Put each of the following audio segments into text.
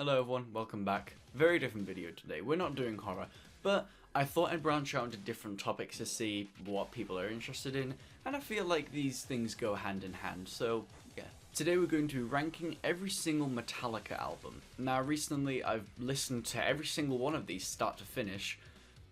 Hello everyone, welcome back. Very different video today. We're not doing horror, but I thought I'd branch out into different topics to see what people are interested in, and I feel like these things go hand in hand, so yeah. Today we're going to be ranking every single Metallica album. Now recently I've listened to every single one of these start to finish.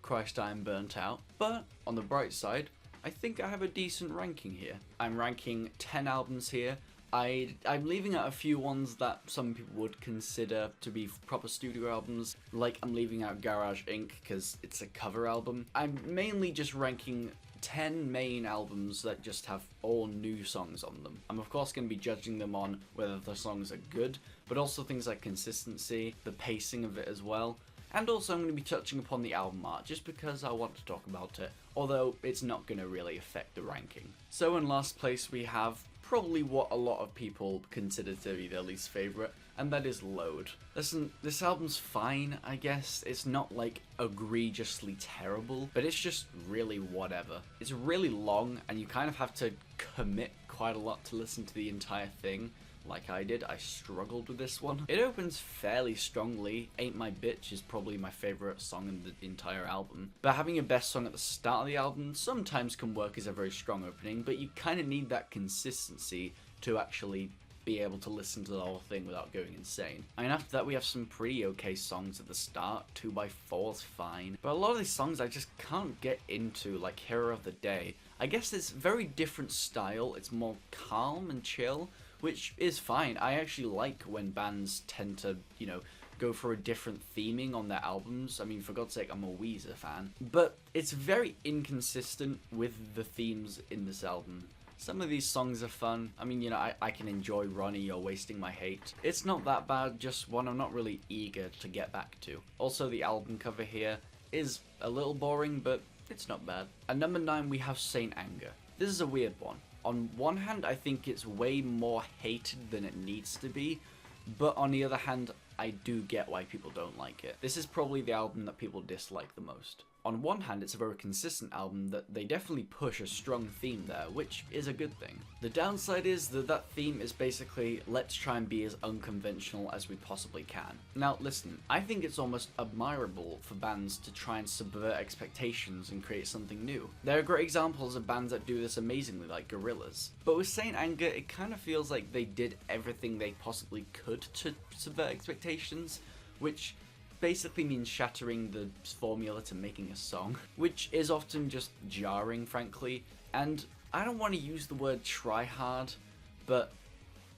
Christ, I am burnt out. But on the bright side, I think I have a decent ranking here. I'm ranking 10 albums here. I'm leaving out a few ones that some people would consider to be proper studio albums, like I'm leaving out Garage Inc. because it's a cover album. I'm mainly just ranking 10 main albums that just have all new songs on them. I'm of course going to be judging them on whether the songs are good, but also things like consistency, the pacing of it as well. And also I'm going to be touching upon the album art, just because I want to talk about it, although it's not going to really affect the ranking. So in last place we have probably what a lot of people consider to be their least favourite, and that is Load. Listen, this album's fine, I guess. It's not like egregiously terrible, but it's just really whatever. It's really long, and you kind of have to commit quite a lot to listen to the entire thing. Like I did, I struggled with this one. It opens fairly strongly. Ain't My Bitch is probably my favourite song in the entire album. But having a best song at the start of the album sometimes can work as a very strong opening, but you kind of need that consistency to actually be able to listen to the whole thing without going insane. I mean, after that we have some pretty okay songs at the start. 2x4 is fine. But a lot of these songs I just can't get into, like Hero of the Day. I guess it's very different style. It's more calm and chill, which is fine. I actually like when bands tend to, go for a different theming on their albums. I mean, for God's sake, I'm a Weezer fan. But it's very inconsistent with the themes in this album. Some of these songs are fun. I mean, I can enjoy Ronnie or Wasting My Hate. It's not that bad, just one I'm not really eager to get back to. Also, the album cover here is a little boring, but it's not bad. At number 9, we have Saint Anger. This is a weird one. On one hand, I think it's way more hated than it needs to be, but on the other hand, I do get why people don't like it. This is probably the album that people dislike the most. On one hand, it's a very consistent album that they definitely push a strong theme there, which is a good thing. The downside is that theme is basically, let's try and be as unconventional as we possibly can. Now listen, I think it's almost admirable for bands to try and subvert expectations and create something new. There are great examples of bands that do this amazingly, like Gorillaz. But with Saint Anger, it kind of feels like they did everything they possibly could to subvert expectations, which basically means shattering the formula to making a song, which is often just jarring, frankly. And I don't want to use the word try hard, but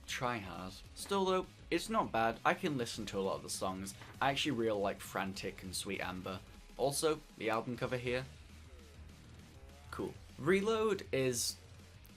try hard. Still though, it's not bad. I can listen to a lot of the songs. I actually really like Frantic and Sweet Amber. Also, the album cover here, cool. Reload is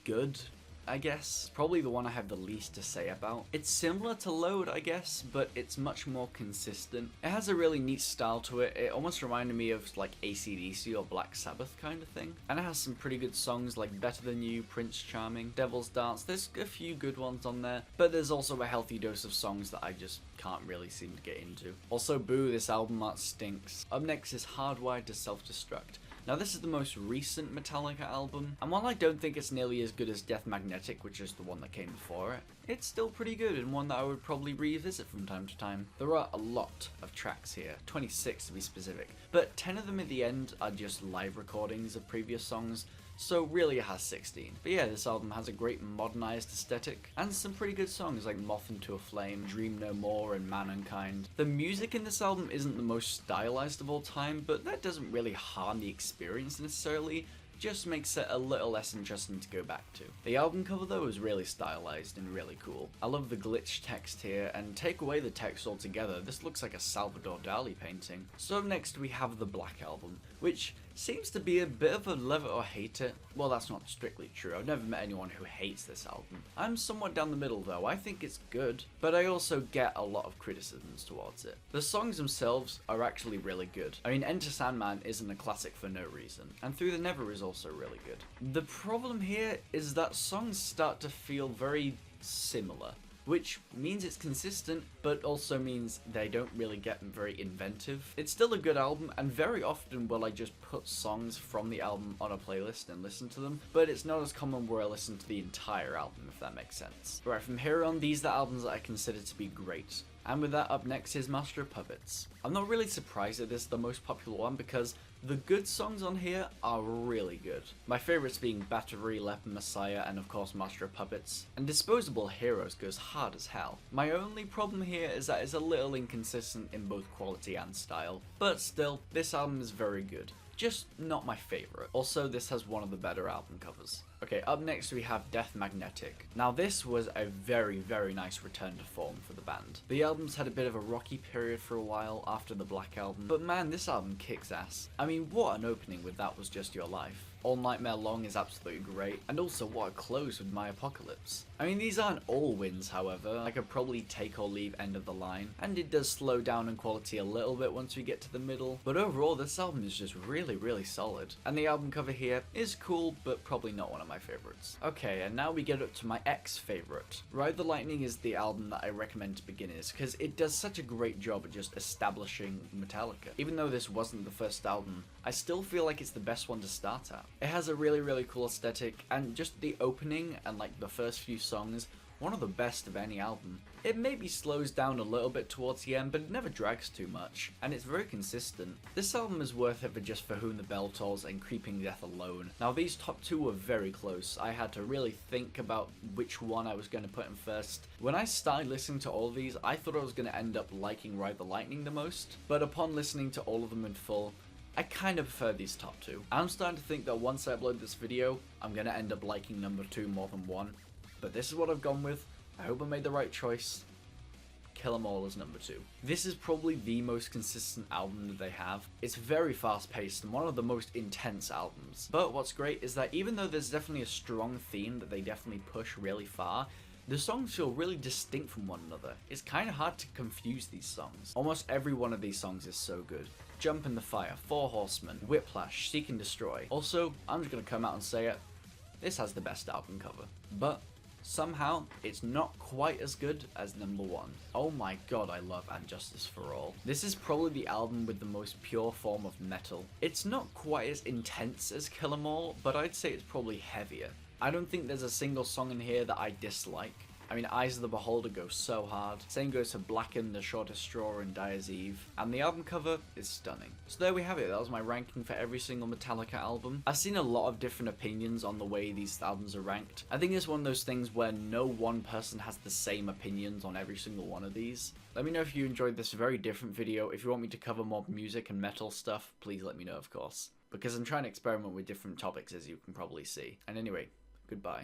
good, I guess. Probably the one I have the least to say about. It's similar to Load, I guess, but it's much more consistent. It has a really neat style to it. It almost reminded me of like AC/DC or Black Sabbath kind of thing. And it has some pretty good songs like Better Than You, Prince Charming, Devil's Dance. There's a few good ones on there, but there's also a healthy dose of songs that I just can't really seem to get into. Also, boo, this album art stinks. Up next is Hardwired To Self-Destruct. Now this is the most recent Metallica album, and while I don't think it's nearly as good as Death Magnetic, which is the one that came before it, it's still pretty good and one that I would probably revisit from time to time. There are a lot of tracks here, 26 to be specific, but 10 of them at the end are just live recordings of previous songs, so really it has 16. But yeah, this album has a great modernized aesthetic, and some pretty good songs like Moth Into a Flame, Dream No More, and Mankind. The music in this album isn't the most stylized of all time, but that doesn't really harm the experience necessarily, just makes it a little less interesting to go back to. The album cover though is really stylized and really cool. I love the glitch text here, and take away the text altogether, this looks like a Salvador Dali painting. So next we have the Black Album, which seems to be a bit of a love it or hate it. Well, that's not strictly true. I've never met anyone who hates this album. I'm somewhat down the middle though. I think it's good, but I also get a lot of criticisms towards it. The songs themselves are actually really good. I mean, Enter Sandman isn't a classic for no reason, and Through the Never is also really good. The problem here is that songs start to feel very similar, which means it's consistent, but also means they don't really get very inventive. It's still a good album, and very often will I just put songs from the album on a playlist and listen to them, but it's not as common where I listen to the entire album, if that makes sense. Right, from here on, these are the albums that I consider to be great. And with that, up next is Master of Puppets. I'm not really surprised that this is the most popular one because the good songs on here are really good. My favourites being Battery, Leper Messiah, and of course Master of Puppets. And Disposable Heroes goes hard as hell. My only problem here is that it's a little inconsistent in both quality and style. But still, this album is very good. Just not my favourite. Also, this has one of the better album covers. Okay, up next we have Death Magnetic. Now this was a very, very nice return to form for the band. The album's had a bit of a rocky period for a while after the Black Album, but man, this album kicks ass. I mean, what an opening with That Was Just Your Life. All Nightmare Long is absolutely great, and also what a close with My Apocalypse. I mean, these aren't all wins, however. I could probably take or leave End of the Line, and it does slow down in quality a little bit once we get to the middle, but overall this album is just really, really solid. And the album cover here is cool, but probably not one of my favorites. Okay, and now we get up to my ex-favorite. Ride the Lightning is the album that I recommend to beginners, because it does such a great job at just establishing Metallica. Even though this wasn't the first album, I still feel like it's the best one to start at. It has a really, really cool aesthetic, and just the opening and like the first few songs, one of the best of any album. It maybe slows down a little bit towards the end, but it never drags too much, and it's very consistent. This album is worth it for just For Whom the Bell Tolls and Creeping Death alone. Now these top two were very close. I had to really think about which one I was going to put in first. When I started listening to all of these, I thought I was going to end up liking Ride the Lightning the most, but upon listening to all of them in full, I kind of prefer these top two. I'm starting to think that once I upload this video, I'm going to end up liking number 2 more than 1. But this is what I've gone with. I hope I made the right choice. Kill 'Em All is number 2. This is probably the most consistent album that they have. It's very fast paced and one of the most intense albums. But what's great is that even though there's definitely a strong theme that they definitely push really far, the songs feel really distinct from one another. It's kind of hard to confuse these songs. Almost every one of these songs is so good. Jump in the Fire, Four Horsemen, Whiplash, Seek and Destroy. Also, I'm just going to come out and say it, this has the best album cover. But somehow, it's not quite as good as number 1. Oh my god, I love And Justice for All. This is probably the album with the most pure form of metal. It's not quite as intense as Kill 'Em All, but I'd say it's probably heavier. I don't think there's a single song in here that I dislike. I mean, Eyes of the Beholder goes so hard. Same goes for Blacken, The Shortest Straw, and Dyer's Eve. And the album cover is stunning. So there we have it. That was my ranking for every single Metallica album. I've seen a lot of different opinions on the way these albums are ranked. I think it's one of those things where no one person has the same opinions on every single one of these. Let me know if you enjoyed this very different video. If you want me to cover more music and metal stuff, please let me know, of course. Because I'm trying to experiment with different topics, as you can probably see. And anyway, goodbye.